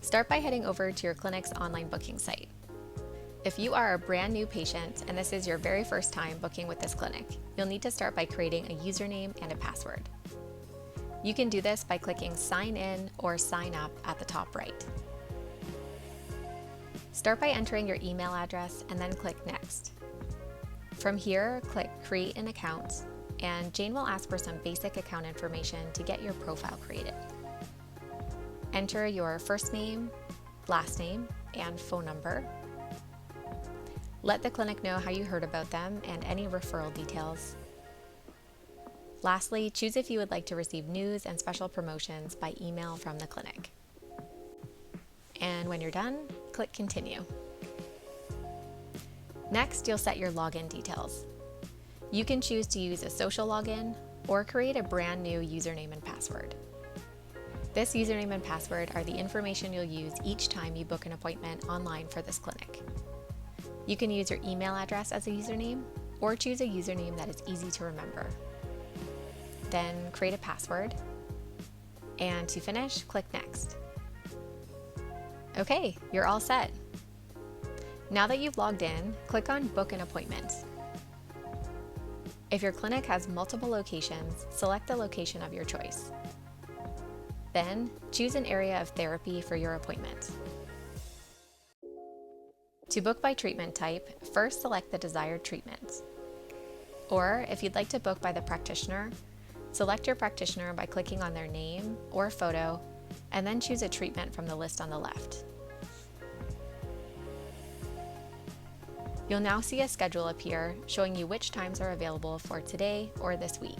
Start by heading over to your clinic's online booking site. If you are a brand new patient and this is your very first time booking with this clinic, you'll need to start by creating a username and a password. You can do this by clicking Sign In or Sign Up at the top right. Start by entering your email address and then click Next. From here, click Create an Account, and Jane will ask for some basic account information to get your profile created. Enter your first name, last name, and phone number. Let the clinic know how you heard about them and any referral details. Lastly, choose if you would like to receive news and special promotions by email from the clinic. And when you're done, click Continue. Next, you'll set your login details. You can choose to use a social login or create a brand new username and password. This username and password are the information you'll use each time you book an appointment online for this clinic. You can use your email address as a username or choose a username that is easy to remember. Then create a password, and to finish, click Next. Okay, you're all set. Now that you've logged in, click on Book an Appointment. If your clinic has multiple locations, select the location of your choice. Then, choose an area of therapy for your appointment. To book by treatment type, first select the desired treatment. Or, if you'd like to book by the practitioner, select your practitioner by clicking on their name or photo, and then choose a treatment from the list on the left. You'll now see a schedule appear showing you which times are available for today or this week.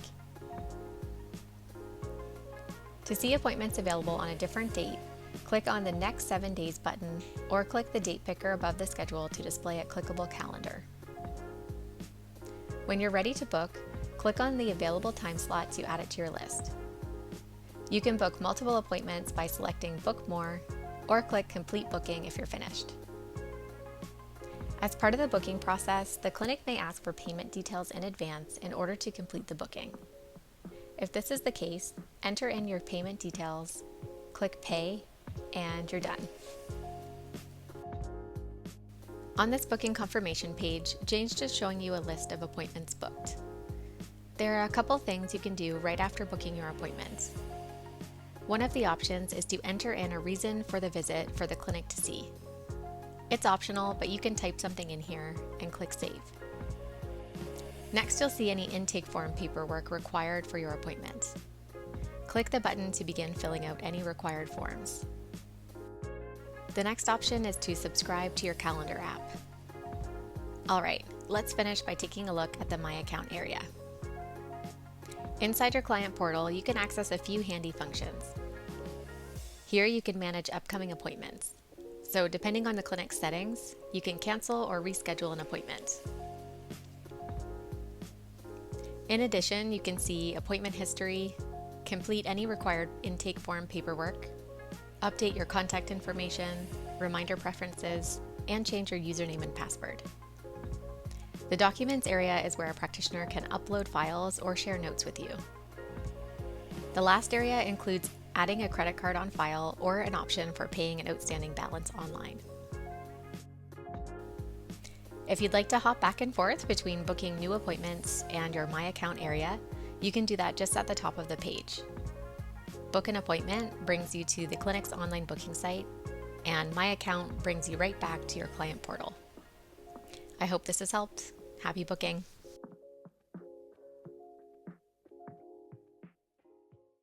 To see appointments available on a different date, click on the Next 7 Days button or click the date picker above the schedule to display a clickable calendar. When you're ready to book, click on the available time slot to add it to your list. You can book multiple appointments by selecting Book More or click Complete Booking if you're finished. As part of the booking process, the clinic may ask for payment details in advance in order to complete the booking. If this is the case, enter in your payment details, click Pay, and you're done. On this booking confirmation page, Jane's just showing you a list of appointments booked. There are a couple things you can do right after booking your appointment. One of the options is to enter in a reason for the visit for the clinic to see. It's optional, but you can type something in here and click Save. Next, you'll see any intake form paperwork required for your appointment. Click the button to begin filling out any required forms. The next option is to subscribe to your calendar app. Alright, let's finish by taking a look at the My Account area. Inside your client portal, you can access a few handy functions. Here you can manage upcoming appointments. So depending on the clinic's settings, you can cancel or reschedule an appointment. In addition, you can see appointment history, complete any required intake form paperwork, update your contact information, reminder preferences, and change your username and password. The Documents area is where a practitioner can upload files or share notes with you. The last area includes adding a credit card on file or an option for paying an outstanding balance online. If you'd like to hop back and forth between booking new appointments and your My Account area, you can do that just at the top of the page. Book an Appointment brings you to the clinic's online booking site, and My Account brings you right back to your client portal. I hope this has helped. Happy booking!